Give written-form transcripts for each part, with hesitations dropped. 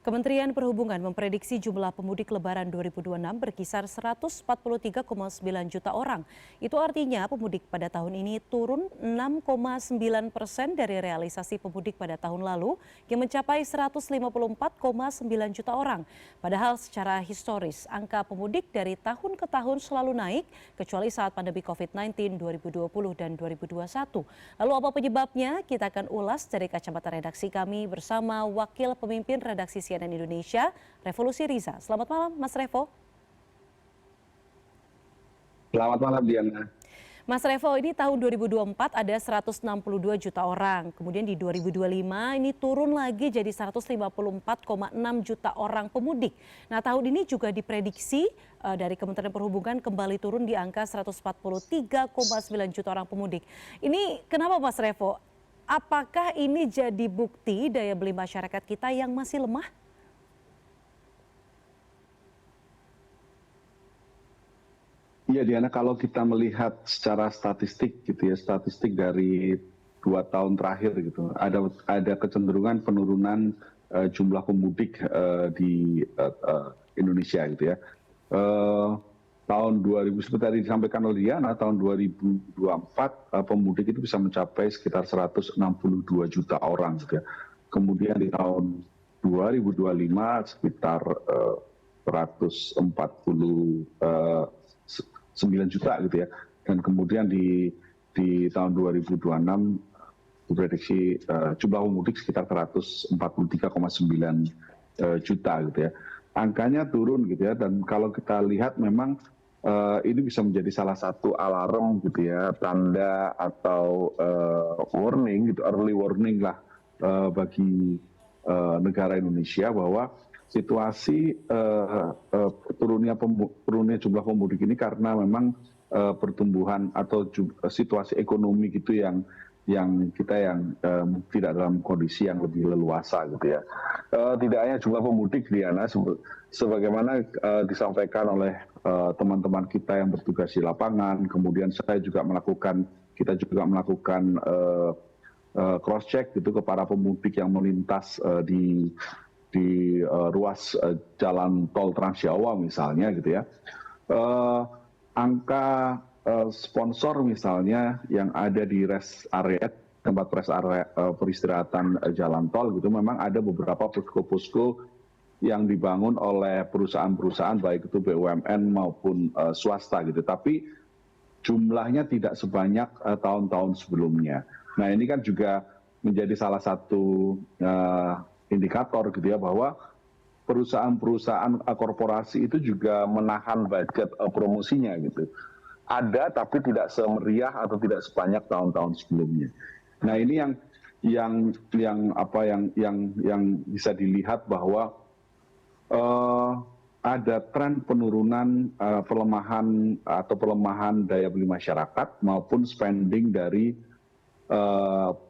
Kementerian Perhubungan memprediksi jumlah pemudik Lebaran 2026 berkisar 143,9 juta orang. Itu artinya pemudik pada tahun ini turun 6,9% dari realisasi pemudik pada tahun lalu yang mencapai 154,9 juta orang. Padahal secara historis, angka pemudik dari tahun ke tahun selalu naik, kecuali saat pandemi COVID-19 2020 dan 2021. Lalu apa penyebabnya? Kita akan ulas dari kacamata redaksi kami bersama Wakil Pemimpin Redaksi CNN Indonesia, Revolusi Riza. Selamat malam, Mas Revo. Selamat malam, Diana. Mas Revo, ini tahun 2024 ada 162 juta orang. Kemudian di 2025 ini turun lagi jadi 154,6 juta orang pemudik. Nah, tahun ini juga diprediksi dari Kementerian Perhubungan kembali turun di angka 143,9 juta orang pemudik. Ini kenapa, Mas Revo? Apakah ini jadi bukti daya beli masyarakat kita yang masih lemah? Iya, Diana, kalau kita melihat secara statistik gitu ya, statistik dari 2 tahun terakhir gitu, ada kecenderungan penurunan jumlah pemudik di Indonesia gitu ya. Tahun 2000 seperti tadi disampaikan oleh Diana, tahun 2024 pemudik itu bisa mencapai sekitar 162 juta orang gitu ya. Kemudian di tahun 2025 sekitar 149 juta gitu ya, dan kemudian di tahun 2026 diprediksi jumlah pemudik sekitar 143,9 juta gitu ya. Angkanya turun gitu ya, dan kalau kita lihat memang ini bisa menjadi salah satu alarm gitu ya, tanda atau warning gitu, early warning lah bagi negara Indonesia bahwa situasi turunnya jumlah pemudik ini karena memang pertumbuhan atau situasi ekonomi gitu yang kita tidak dalam kondisi yang lebih leluasa gitu ya. Tidak hanya jumlah pemudik, Diana, sebagaimana disampaikan oleh teman-teman kita yang bertugas di lapangan, kemudian kita juga melakukan cross check gitu ke para pemudik yang melintas di ruas jalan tol Trans Jawa misalnya gitu ya. Angka sponsor misalnya yang ada di tempat rest area peristirahatan jalan tol gitu, memang ada beberapa posko-posko yang dibangun oleh perusahaan-perusahaan baik itu BUMN maupun swasta gitu, tapi jumlahnya tidak sebanyak tahun-tahun sebelumnya. Nah, ini kan juga menjadi salah satu indikator gitu ya, bahwa perusahaan-perusahaan korporasi itu juga menahan budget promosinya gitu. Ada tapi tidak semeriah atau tidak sebanyak tahun-tahun sebelumnya. Nah, ini yang bisa dilihat bahwa ada tren penurunan pelemahan daya beli masyarakat maupun spending dari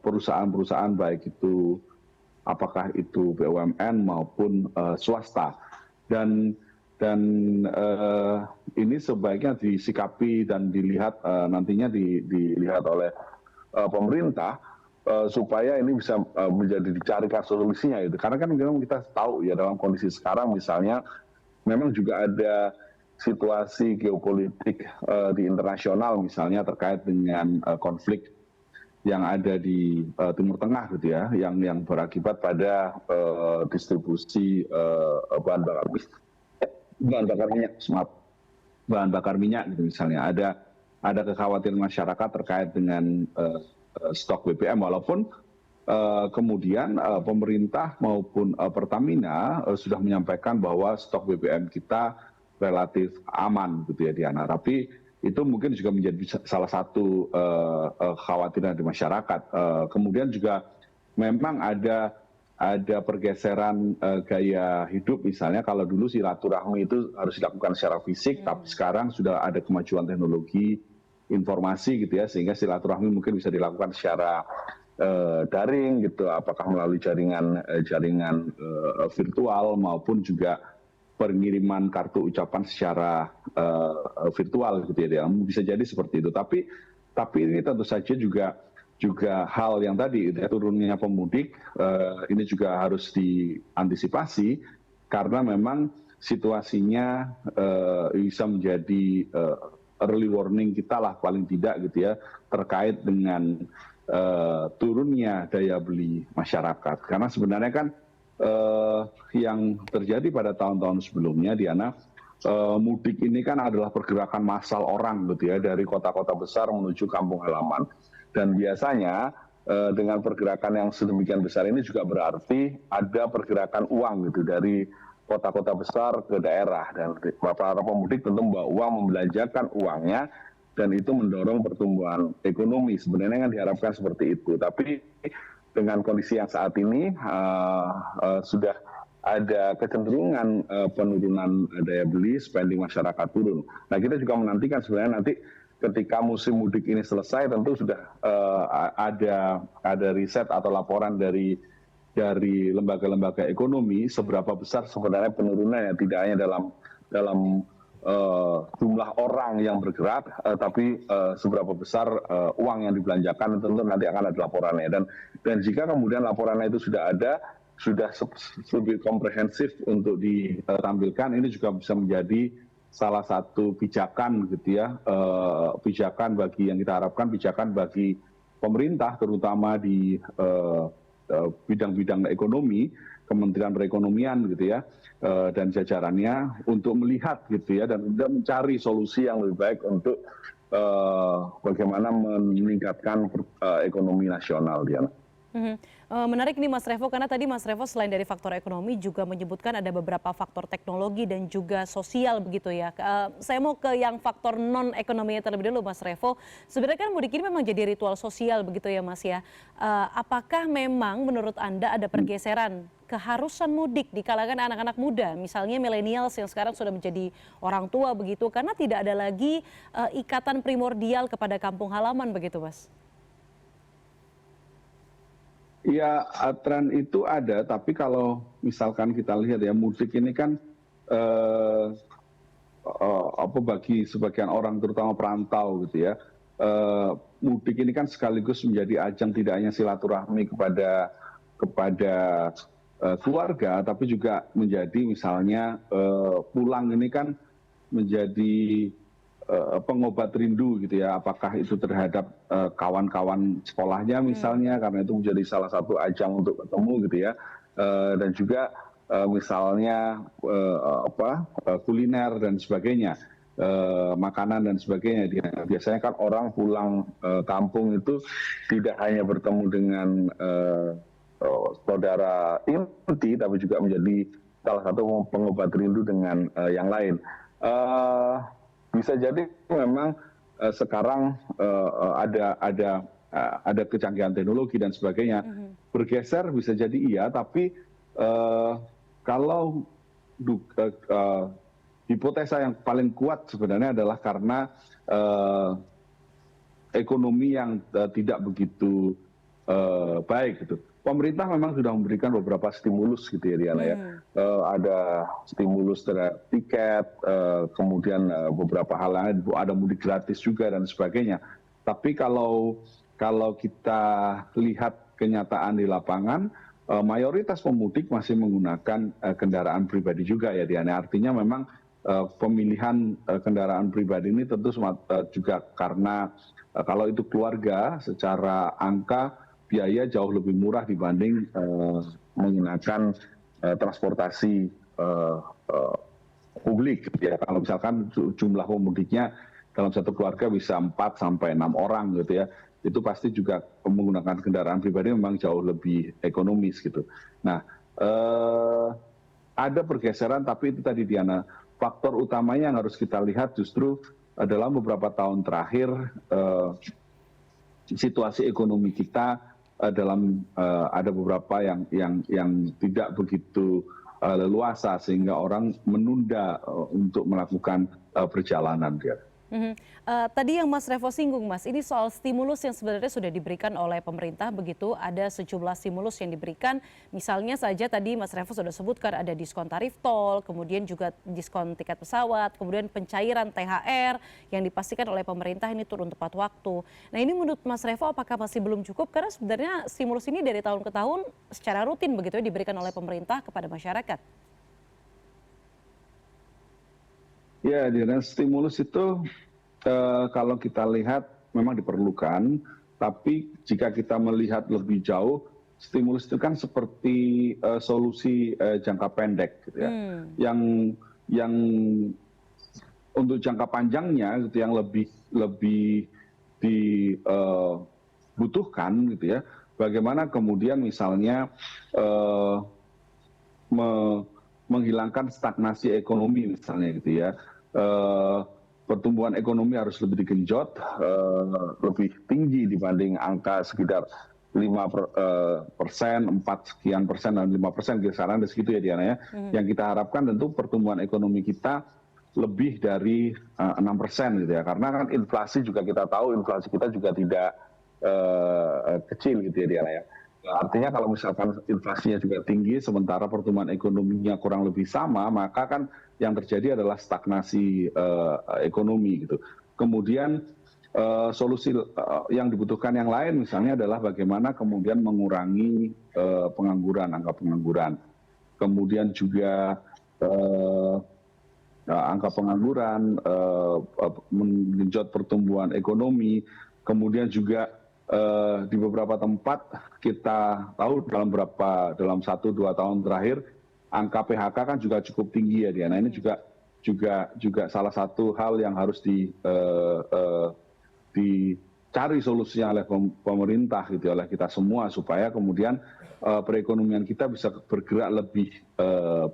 perusahaan-perusahaan baik itu apakah itu BUMN maupun swasta, dan ini sebaiknya disikapi dan dilihat nantinya dilihat oleh pemerintah supaya ini bisa menjadi dicarikan solusinya gitu. Karena kan memang kita tahu ya, dalam kondisi sekarang misalnya memang juga ada situasi geopolitik di internasional misalnya terkait dengan konflik yang ada di Timur Tengah gitu ya, yang berakibat pada distribusi bahan bakar minyak gitu misalnya. Ada kekhawatiran masyarakat terkait dengan stok BBM, walaupun kemudian pemerintah maupun Pertamina sudah menyampaikan bahwa stok BBM kita relatif aman gitu ya, Diana. Tapi itu mungkin juga menjadi salah satu kekhawatiran di masyarakat. Kemudian juga memang ada pergeseran gaya hidup, misalnya kalau dulu silaturahmi itu harus dilakukan secara fisik, tapi sekarang sudah ada kemajuan teknologi informasi gitu ya, sehingga silaturahmi mungkin bisa dilakukan secara daring gitu, apakah melalui jaringan virtual maupun juga pengiriman kartu ucapan secara virtual gitu ya, bisa jadi seperti itu. Tapi ini tentu saja juga juga hal yang tadi gitu ya, turunnya pemudik ini juga harus diantisipasi karena memang situasinya bisa menjadi early warning kita lah paling tidak gitu ya terkait dengan turunnya daya beli masyarakat. Karena sebenarnya kan yang terjadi pada tahun-tahun sebelumnya, Diana, mudik ini kan adalah pergerakan massal orang gitu ya dari kota-kota besar menuju kampung halaman. Dan biasanya dengan pergerakan yang sedemikian besar ini juga berarti ada pergerakan uang gitu dari kota-kota besar ke daerah, dan para pemudik tentu membawa uang, membelanjakan uangnya, dan itu mendorong pertumbuhan ekonomi. Sebenarnya kan diharapkan seperti itu, tapi dengan kondisi yang saat ini sudah ada kecenderungan penurunan daya beli, spending masyarakat turun. Nah, kita juga menantikan sebenarnya nanti ketika musim mudik ini selesai, tentu sudah ada riset atau laporan dari lembaga-lembaga ekonomi seberapa besar sebenarnya penurunannya, tidak hanya dalam jumlah orang yang bergerak, tapi seberapa besar uang yang dibelanjakan, tentu nanti akan ada laporannya. Dan jika kemudian laporannya itu sudah ada, sudah lebih komprehensif untuk ditampilkan, ini juga bisa menjadi salah satu pijakan gitu ya, pijakan bagi yang kita harapkan, pijakan bagi pemerintah terutama di bidang-bidang ekonomi, Kementerian Perekonomian gitu ya, dan jajarannya untuk melihat gitu ya, dan mencari solusi yang lebih baik untuk bagaimana meningkatkan ekonomi nasional, Diana. Menarik nih Mas Revo, karena tadi Mas Revo selain dari faktor ekonomi juga menyebutkan ada beberapa faktor teknologi dan juga sosial begitu ya. Saya mau ke yang faktor non ekonominya terlebih dulu Mas Revo. Sebenarnya kan mudik ini memang jadi ritual sosial begitu ya Mas ya. Apakah memang menurut Anda ada pergeseran keharusan mudik di kalangan anak-anak muda, misalnya milenials yang sekarang sudah menjadi orang tua begitu, karena tidak ada lagi ikatan primordial kepada kampung halaman begitu Mas? Ya, tren itu ada, tapi kalau misalkan kita lihat ya, mudik ini kan bagi sebagian orang terutama perantau gitu ya, mudik ini kan sekaligus menjadi ajang tidak hanya silaturahmi kepada keluarga, tapi juga menjadi misalnya pulang ini kan menjadi pengobat rindu gitu ya, apakah itu terhadap kawan-kawan sekolahnya misalnya, karena itu menjadi salah satu ajang untuk ketemu gitu ya, dan juga misalnya kuliner dan sebagainya, makanan dan sebagainya. Biasanya kan orang pulang kampung itu tidak hanya bertemu dengan saudara inti, tapi juga menjadi salah satu pengobat rindu dengan yang lain. Bisa jadi memang sekarang ada kecanggihan teknologi dan sebagainya. Bergeser bisa jadi iya, tapi kalau hipotesa yang paling kuat sebenarnya adalah karena ekonomi yang tidak begitu baik gitu. Pemerintah memang sudah memberikan beberapa stimulus gitu ya Diana ya. Ada stimulus terhadap tiket, kemudian beberapa hal lain, ada mudik gratis juga dan sebagainya. Tapi kalau kita lihat kenyataan di lapangan, mayoritas pemudik masih menggunakan kendaraan pribadi juga ya Diana. Artinya memang pemilihan kendaraan pribadi ini tentu juga karena kalau itu keluarga, secara angka biaya jauh lebih murah dibanding menggunakan transportasi publik. Ya, kalau misalkan jumlah pemudiknya dalam satu keluarga bisa 4 sampai 6 orang gitu ya, itu pasti juga menggunakan kendaraan pribadi memang jauh lebih ekonomis gitu. Nah, ada pergeseran, tapi itu tadi Diana, faktor utamanya yang harus kita lihat justru dalam beberapa tahun terakhir situasi ekonomi kita dalam ada beberapa yang tidak begitu leluasa sehingga orang menunda untuk melakukan perjalanan dia. Mhm. Tadi yang Mas Revo singgung Mas, ini soal stimulus yang sebenarnya sudah diberikan oleh pemerintah begitu, ada sejumlah stimulus yang diberikan, misalnya saja tadi Mas Revo sudah sebutkan ada diskon tarif tol, kemudian juga diskon tiket pesawat, kemudian pencairan THR yang dipastikan oleh pemerintah ini turun tepat waktu. Nah ini menurut Mas Revo apakah masih belum cukup? Karena sebenarnya stimulus ini dari tahun ke tahun secara rutin begitu ya diberikan oleh pemerintah kepada masyarakat. Ya, Diana, stimulus itu kalau kita lihat memang diperlukan, tapi jika kita melihat lebih jauh, stimulus itu kan seperti solusi jangka pendek, gitu ya. Yang yang untuk jangka panjangnya, gitu, yang lebih dibutuhkan, gitu ya. Bagaimana kemudian misalnya menghilangkan stagnasi ekonomi misalnya gitu ya. Pertumbuhan ekonomi harus lebih digenjot, lebih tinggi dibanding angka sekitar 5%, 4 sekian persen dan 5% kisaran dari segitu ya Diana ya. Yang kita harapkan tentu pertumbuhan ekonomi kita lebih dari 6% gitu ya. Karena kan inflasi juga kita tahu inflasi kita juga tidak kecil gitu ya Diana ya. Artinya kalau misalkan inflasinya juga tinggi sementara pertumbuhan ekonominya kurang lebih sama, maka kan yang terjadi adalah stagnasi ekonomi gitu. Kemudian solusi yang dibutuhkan yang lain misalnya adalah bagaimana kemudian mengurangi pengangguran, angka pengangguran. Kemudian juga angka pengangguran, mengenjot pertumbuhan ekonomi, kemudian juga di beberapa tempat kita tahu dalam 1-2 tahun terakhir angka PHK kan juga cukup tinggi ya Diana. Ini juga salah satu hal yang harus dicari solusinya oleh pemerintah gitu oleh kita semua supaya kemudian perekonomian kita bisa bergerak lebih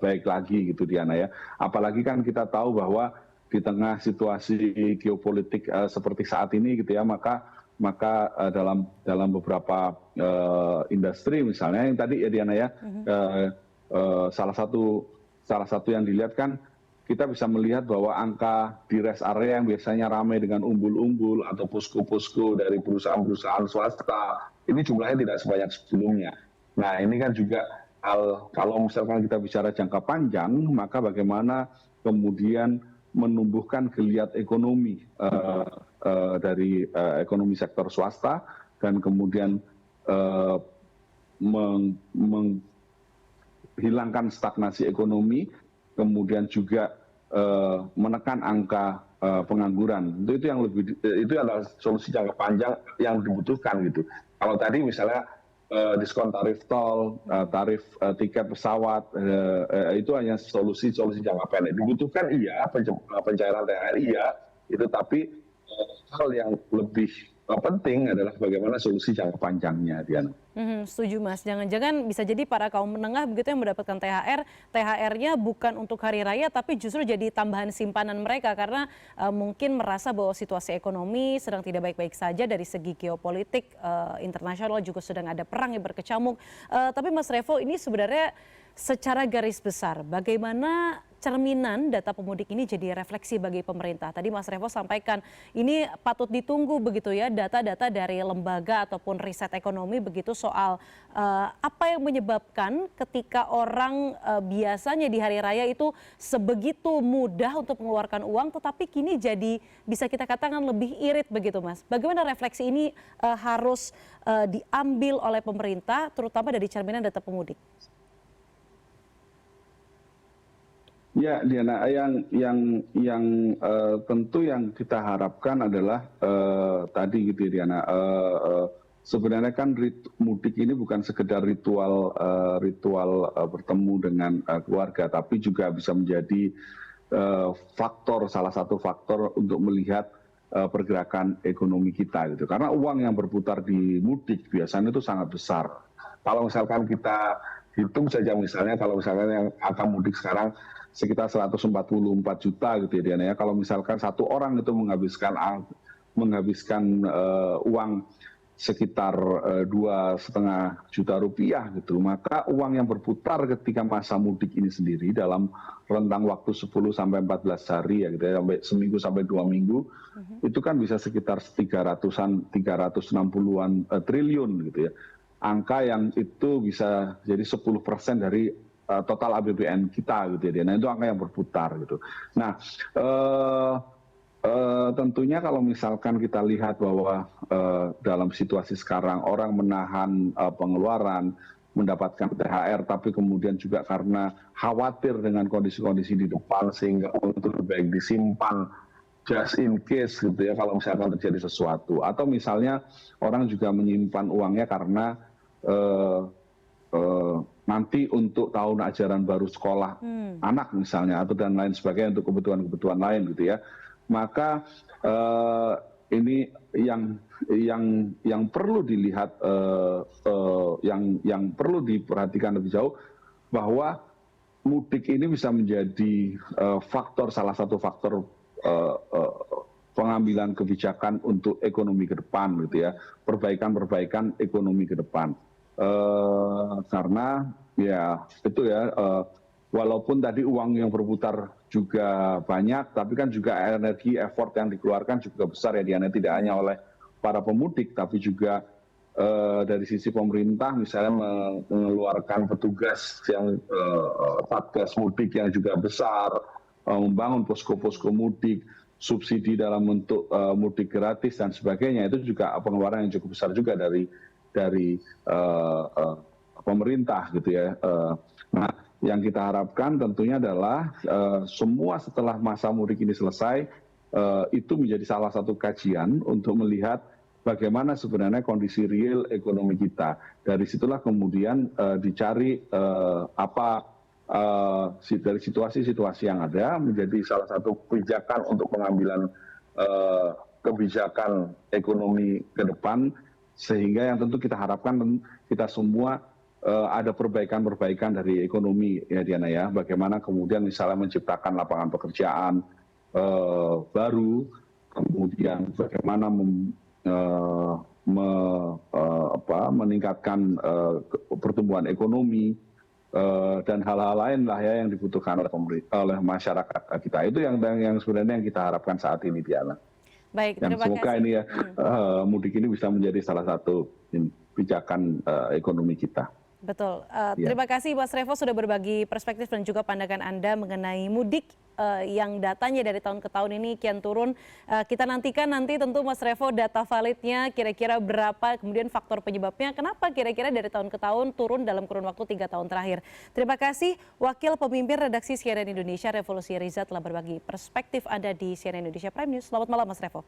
baik lagi gitu Diana ya. Apalagi kan kita tahu bahwa di tengah situasi geopolitik seperti saat ini gitu ya, maka dalam beberapa industri misalnya yang tadi ya Diana ya, salah satu yang dilihat kan kita bisa melihat bahwa angka di rest area yang biasanya ramai dengan umbul-umbul atau posko-posko dari perusahaan-perusahaan swasta ini jumlahnya tidak sebanyak sebelumnya. Nah ini kan juga kalau misalkan kita bicara jangka panjang, maka bagaimana kemudian menumbuhkan geliat ekonomi dari ekonomi sektor swasta dan kemudian menghilangkan stagnasi ekonomi, kemudian juga menekan angka pengangguran. Itu adalah solusi jangka panjang yang dibutuhkan gitu. Kalau tadi misalnya diskon tarif tol, tarif tiket pesawat, itu hanya solusi jangka pendek. Dibutuhkan iya, pencairan THR iya, itu tapi hal yang lebih penting adalah bagaimana solusi jangka panjangnya, Diana. Setuju Mas, jangan-jangan bisa jadi para kaum menengah begitu yang mendapatkan THR, THR-nya bukan untuk hari raya tapi justru jadi tambahan simpanan mereka karena mungkin merasa bahwa situasi ekonomi sedang tidak baik-baik saja dari segi geopolitik internasional juga sedang ada perang yang berkecamuk. Tapi Mas Revo ini sebenarnya secara garis besar bagaimana cerminan data pemudik ini jadi refleksi bagi pemerintah. Tadi Mas Revo sampaikan ini patut ditunggu begitu ya data-data dari lembaga ataupun riset ekonomi begitu soal apa yang menyebabkan ketika orang biasanya di hari raya itu sebegitu mudah untuk mengeluarkan uang tetapi kini jadi bisa kita katakan lebih irit begitu Mas. Bagaimana refleksi ini harus diambil oleh pemerintah terutama dari cerminan data pemudik? Ya, Diana, yang tentu yang kita harapkan adalah tadi gitu ya, Diana. Sebenarnya kan mudik ini bukan sekedar ritual bertemu dengan keluarga, tapi juga bisa menjadi salah satu faktor untuk melihat pergerakan ekonomi kita gitu. Karena uang yang berputar di mudik biasanya itu sangat besar. Kalau misalkan kita hitung saja misalnya kalau misalkan yang akan mudik sekarang sekitar 144 juta gitu ya Diana ya. Kalau misalkan satu orang itu menghabiskan uang sekitar 2,5 juta rupiah gitu, maka uang yang berputar ketika masa mudik ini sendiri dalam rentang waktu 10 sampai 14 hari ya gitu ya, sampai seminggu sampai 2 minggu, itu kan bisa sekitar 360-an triliun gitu ya. Angka yang itu bisa jadi 10% dari total APBN kita gitu ya. Nah, itu angka yang berputar gitu. Nah, tentunya kalau misalkan kita lihat bahwa dalam situasi sekarang orang menahan pengeluaran, mendapatkan THR, tapi kemudian juga karena khawatir dengan kondisi-kondisi di depan sehingga untuk lebih baik disimpan just in case gitu ya kalau misalkan terjadi sesuatu. Atau misalnya orang juga menyimpan uangnya karena nanti untuk tahun ajaran baru sekolah anak misalnya atau dan lain sebagainya untuk kebutuhan-kebutuhan lain gitu ya. Maka ini yang perlu dilihat, yang perlu diperhatikan lebih jauh, bahwa mudik ini bisa menjadi salah satu faktor pengambilan kebijakan untuk ekonomi ke depan gitu ya, perbaikan ekonomi ke depan. Karena ya itu ya, walaupun tadi uang yang berputar juga banyak, tapi kan juga energi, effort yang dikeluarkan juga besar ya Diana, tidak hanya oleh para pemudik, tapi juga dari sisi pemerintah misalnya mengeluarkan petugas yang satgas mudik yang juga besar, membangun posko-posko mudik, subsidi dalam bentuk mudik gratis dan sebagainya, itu juga pengeluaran yang cukup besar juga dari pemerintah gitu ya. Nah, yang kita harapkan tentunya adalah semua setelah masa mudik ini selesai, itu menjadi salah satu kajian untuk melihat bagaimana sebenarnya kondisi real ekonomi kita. Dari situlah kemudian dicari dari situasi-situasi yang ada menjadi salah satu kebijakan untuk pengambilan kebijakan ekonomi ke depan, sehingga yang tentu kita harapkan kita semua ada perbaikan dari ekonomi ya Diana ya. Bagaimana kemudian misalnya menciptakan lapangan pekerjaan baru, kemudian bagaimana meningkatkan pertumbuhan ekonomi dan hal-hal lain lah ya yang dibutuhkan oleh masyarakat kita. Itu yang sebenarnya yang kita harapkan saat ini Diana. Baik, yang terima semoga kasih. ini ya mudik ini bisa menjadi salah satu pijakan ekonomi kita. Betul. Terima kasih Mas Revo sudah berbagi perspektif dan juga pandangan Anda mengenai mudik yang datanya dari tahun ke tahun ini kian turun. Kita nantikan nanti tentu Mas Revo data validnya kira-kira berapa, kemudian faktor penyebabnya, kenapa kira-kira dari tahun ke tahun turun dalam kurun waktu 3 tahun terakhir. Terima kasih Wakil Pemimpin Redaksi CNN Indonesia Revolusi Riza telah berbagi perspektif Anda di CNN Indonesia Prime News. Selamat malam Mas Revo.